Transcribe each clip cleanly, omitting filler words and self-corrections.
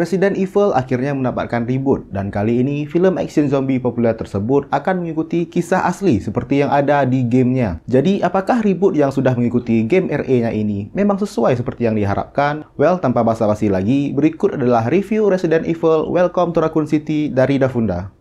Resident Evil akhirnya mendapatkan reboot dan kali ini film action zombie populer tersebut akan mengikuti kisah asli seperti yang ada di gamenya. Jadi apakah reboot yang sudah mengikuti game RE-nya ini memang sesuai seperti yang diharapkan? Well, tanpa basa-basi lagi, berikut adalah review Resident Evil Welcome to Raccoon City dari Dafunda.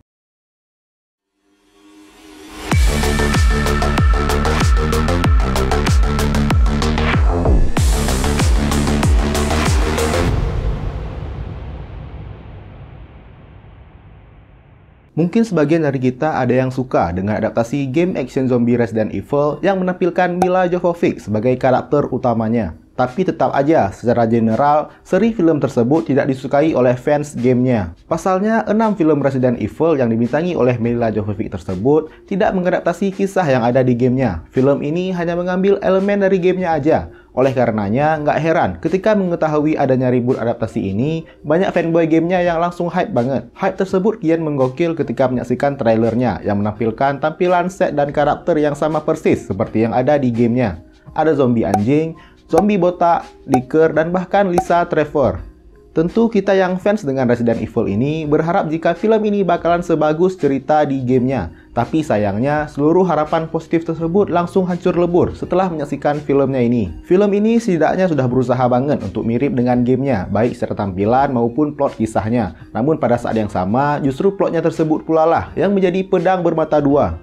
Mungkin sebagian dari kita ada yang suka dengan adaptasi game action zombie Resident Evil yang menampilkan Milla Jovovich sebagai karakter utamanya. Tapi tetap aja, secara general, seri film tersebut tidak disukai oleh fans gamenya. Pasalnya, 6 film Resident Evil yang dibintangi oleh Milla Jovovich tersebut tidak mengadaptasi kisah yang ada di gamenya. Film ini hanya mengambil elemen dari gamenya aja. Oleh karenanya, nggak heran ketika mengetahui adanya reboot adaptasi ini, banyak fanboy gamenya yang langsung hype banget. Hype tersebut kian menggokil ketika menyaksikan trailernya yang menampilkan tampilan set dan karakter yang sama persis seperti yang ada di gamenya. Ada zombie anjing, zombie botak, Licker, dan bahkan Lisa Trevor. Tentu kita yang fans dengan Resident Evil ini berharap jika film ini bakalan sebagus cerita di gamenya. Tapi sayangnya, seluruh harapan positif tersebut langsung hancur lebur setelah menyaksikan filmnya ini. Film ini setidaknya sudah berusaha banget untuk mirip dengan gamenya, baik secara tampilan maupun plot kisahnya. Namun pada saat yang sama, justru plotnya tersebut pula lah yang menjadi pedang bermata dua.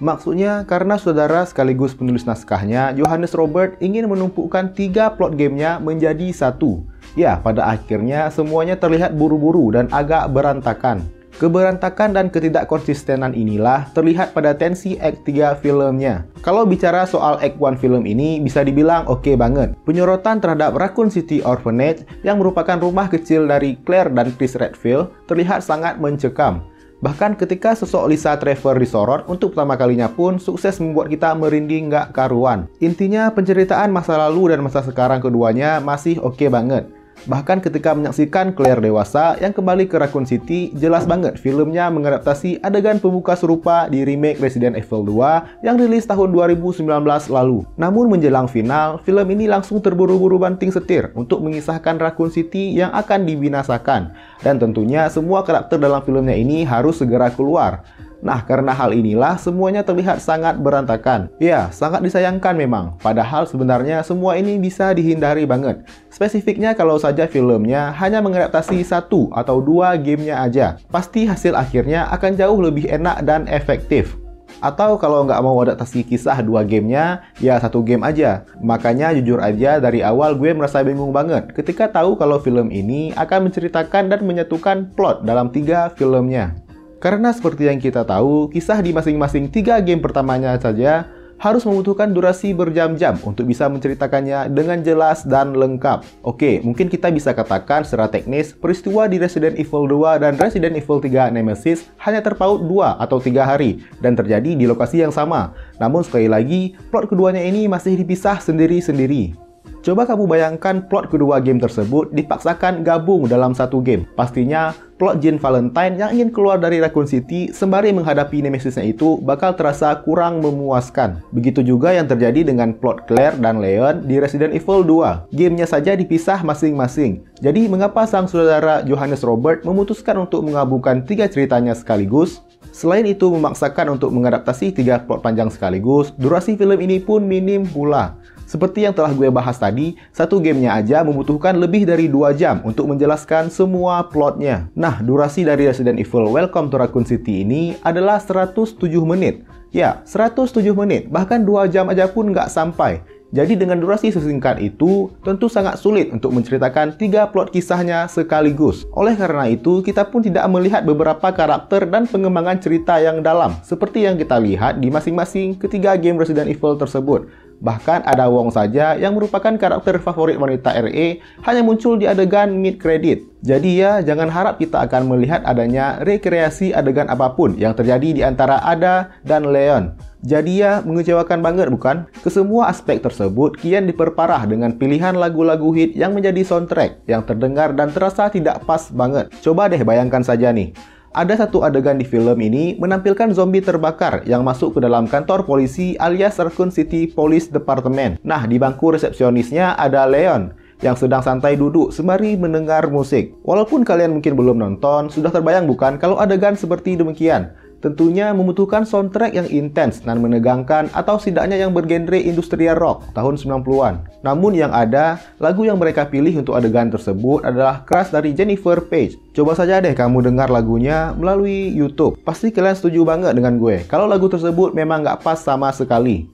Maksudnya, karena saudara sekaligus penulis naskahnya, Johannes Robert ingin menumpukan 3 plot gamenya menjadi satu. Ya, pada akhirnya semuanya terlihat buru-buru dan agak berantakan. Keberantakan dan ketidakkonsistenan inilah terlihat pada tensi Act 3 filmnya. Kalau bicara soal Act 1 film ini, bisa dibilang oke banget. Penyorotan terhadap Raccoon City Orphanage yang merupakan rumah kecil dari Claire dan Chris Redfield terlihat sangat mencekam. Bahkan ketika sosok Lisa Trevor disorot untuk pertama kalinya pun sukses membuat kita merinding nggak karuan. Intinya penceritaan masa lalu dan masa sekarang keduanya masih oke banget. Bahkan ketika menyaksikan Claire dewasa yang kembali ke Raccoon City, jelas banget filmnya mengadaptasi adegan pembuka serupa di remake Resident Evil 2 yang rilis tahun 2019 lalu. Namun menjelang final, film ini langsung terburu-buru banting setir untuk mengisahkan Raccoon City yang akan dibinasakan. Dan tentunya semua karakter dalam filmnya ini harus segera keluar. Nah, karena hal inilah semuanya terlihat sangat berantakan. Ya, sangat disayangkan memang. Padahal sebenarnya semua ini bisa dihindari banget. Spesifiknya kalau saja filmnya hanya mengadaptasi 1 atau 2 gamenya aja. Pasti hasil akhirnya akan jauh lebih enak dan efektif. Atau kalau nggak mau adaptasi kisah 2 gamenya, ya 1 game aja. Makanya jujur aja dari awal gue merasa bingung banget ketika tahu kalau film ini akan menceritakan dan menyatukan plot dalam 3 filmnya. Karena seperti yang kita tahu, kisah di masing-masing 3 game pertamanya saja harus membutuhkan durasi berjam-jam untuk bisa menceritakannya dengan jelas dan lengkap. Oke, mungkin kita bisa katakan secara teknis, peristiwa di Resident Evil 2 dan Resident Evil 3 Nemesis hanya terpaut 2 atau 3 hari dan terjadi di lokasi yang sama. Namun sekali lagi, plot keduanya ini masih dipisah sendiri-sendiri. Coba kamu bayangkan plot kedua game tersebut dipaksakan gabung dalam satu game. Pastinya, plot Jill Valentine yang ingin keluar dari Raccoon City sembari menghadapi Nemesisnya itu bakal terasa kurang memuaskan. Begitu juga yang terjadi dengan plot Claire dan Leon di Resident Evil 2. Gamenya saja dipisah masing-masing. Jadi, mengapa sang saudara Johannes Robert memutuskan untuk menggabungkan 3 ceritanya sekaligus? Selain itu, memaksakan untuk mengadaptasi 3 plot panjang sekaligus, durasi film ini pun minim pula. Seperti yang telah gue bahas tadi, 1 gamenya aja membutuhkan lebih dari 2 jam untuk menjelaskan semua plotnya. Nah, durasi dari Resident Evil Welcome to Raccoon City ini adalah 107 menit. Ya, 107 menit, bahkan 2 jam aja pun nggak sampai. Jadi dengan durasi sesingkat itu, tentu sangat sulit untuk menceritakan 3 plot kisahnya sekaligus. Oleh karena itu, kita pun tidak melihat beberapa karakter dan pengembangan cerita yang dalam, seperti yang kita lihat di masing-masing ketiga game Resident Evil tersebut. Bahkan ada Wong saja yang merupakan karakter favorit wanita RE hanya muncul di adegan mid-credit. Jadi ya, jangan harap kita akan melihat adanya rekreasi adegan apapun yang terjadi di antara Ada dan Leon. Jadi ya, mengecewakan banget bukan? Kesemua aspek tersebut kian diperparah dengan pilihan lagu-lagu hit yang menjadi soundtrack yang terdengar dan terasa tidak pas banget. Coba deh bayangkan saja nih. Ada satu adegan di film ini menampilkan zombie terbakar yang masuk ke dalam kantor polisi alias Raccoon City Police Department. Nah, di bangku resepsionisnya ada Leon yang sedang santai duduk sembari mendengar musik. Walaupun kalian mungkin belum nonton, sudah terbayang bukan kalau adegan seperti demikian? Tentunya membutuhkan soundtrack yang intens dan menegangkan atau setidaknya yang bergenre industrial rock tahun 90-an. Namun yang ada, lagu yang mereka pilih untuk adegan tersebut adalah Crush dari Jennifer Page. Coba saja deh kamu dengar lagunya melalui YouTube. Pasti kalian setuju banget dengan gue kalau lagu tersebut memang nggak pas sama sekali.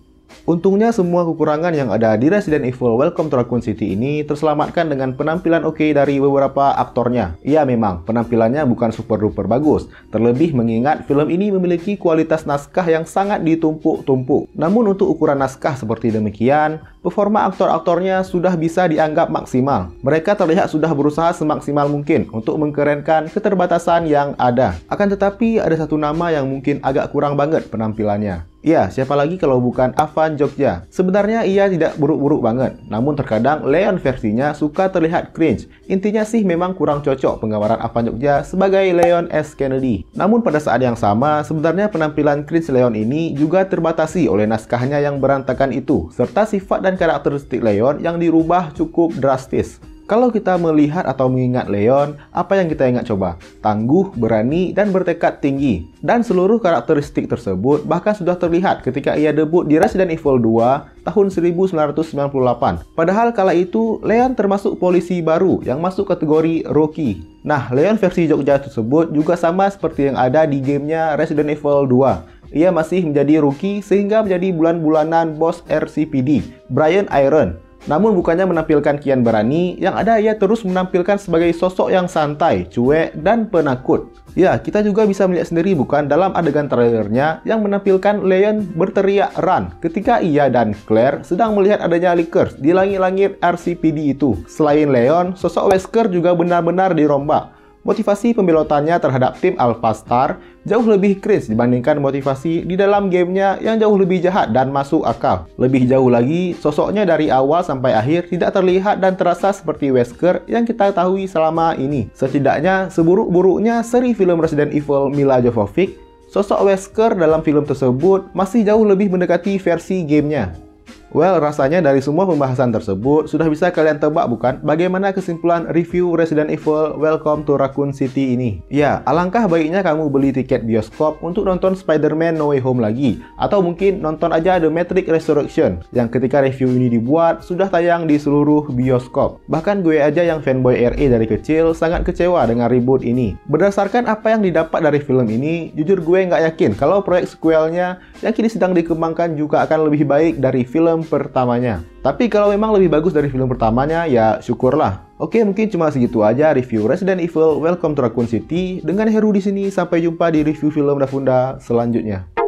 Untungnya semua kekurangan yang ada di Resident Evil Welcome to Raccoon City ini terselamatkan dengan penampilan oke dari beberapa aktornya. Iya memang, penampilannya bukan super duper bagus. Terlebih mengingat film ini memiliki kualitas naskah yang sangat ditumpuk-tumpuk. Namun untuk ukuran naskah seperti demikian, performa aktor-aktornya sudah bisa dianggap maksimal. Mereka terlihat sudah berusaha semaksimal mungkin untuk mengkerenkan keterbatasan yang ada. Akan tetapi ada satu nama yang mungkin agak kurang banget penampilannya. Ya, siapa lagi kalau bukan Avan Jogja. Sebenarnya ia tidak buruk-buruk banget, namun terkadang Leon versinya suka terlihat cringe. Intinya sih memang kurang cocok penggambaran Avan Jogja sebagai Leon S. Kennedy. Namun pada saat yang sama, sebenarnya penampilan cringe Leon ini juga terbatasi oleh naskahnya yang berantakan itu, serta sifat dan karakteristik Leon yang dirubah cukup drastis. Kalau kita melihat atau mengingat Leon, apa yang kita ingat coba? Tangguh, berani, dan bertekad tinggi. Dan seluruh karakteristik tersebut bahkan sudah terlihat ketika ia debut di Resident Evil 2 tahun 1998. Padahal kala itu, Leon termasuk polisi baru yang masuk kategori Rookie. Nah, Leon versi Jogja tersebut juga sama seperti yang ada di gamenya Resident Evil 2. Ia masih menjadi rookie sehingga menjadi bulan-bulanan bos RCPD, Brian Iron. Namun bukannya menampilkan kian berani, yang ada ia terus menampilkan sebagai sosok yang santai, cuek, dan penakut. Ya, kita juga bisa melihat sendiri bukan dalam adegan trailernya yang menampilkan Leon berteriak run ketika ia dan Claire sedang melihat adanya Lickers di langit-langit RCPD itu. Selain Leon, sosok Wesker juga benar-benar dirombak. Motivasi pembelotannya terhadap tim Alpha Star jauh lebih cringe dibandingkan motivasi di dalam gamenya yang jauh lebih jahat dan masuk akal. Lebih jauh lagi, sosoknya dari awal sampai akhir tidak terlihat dan terasa seperti Wesker yang kita ketahui selama ini. Setidaknya, seburuk-buruknya seri film Resident Evil Milla Jovovich, sosok Wesker dalam film tersebut masih jauh lebih mendekati versi gamenya. Well, rasanya dari semua pembahasan tersebut sudah bisa kalian tebak bukan bagaimana kesimpulan review Resident Evil Welcome to Raccoon City ini? Ya, alangkah baiknya kamu beli tiket bioskop untuk nonton Spider-Man No Way Home lagi, atau mungkin nonton aja The Matrix Resurrection yang ketika review ini dibuat sudah tayang di seluruh bioskop. Bahkan gue aja yang fanboy RE dari kecil sangat kecewa dengan reboot ini. Berdasarkan apa yang didapat dari film ini, jujur gue nggak yakin kalau proyek sequelnya yang kini sedang dikembangkan juga akan lebih baik dari film pertamanya. Tapi kalau memang lebih bagus dari film pertamanya, ya syukurlah. Oke, mungkin cuma segitu aja review Resident Evil Welcome to Raccoon City dengan Heru di sini. Sampai jumpa di review film Dafunda selanjutnya.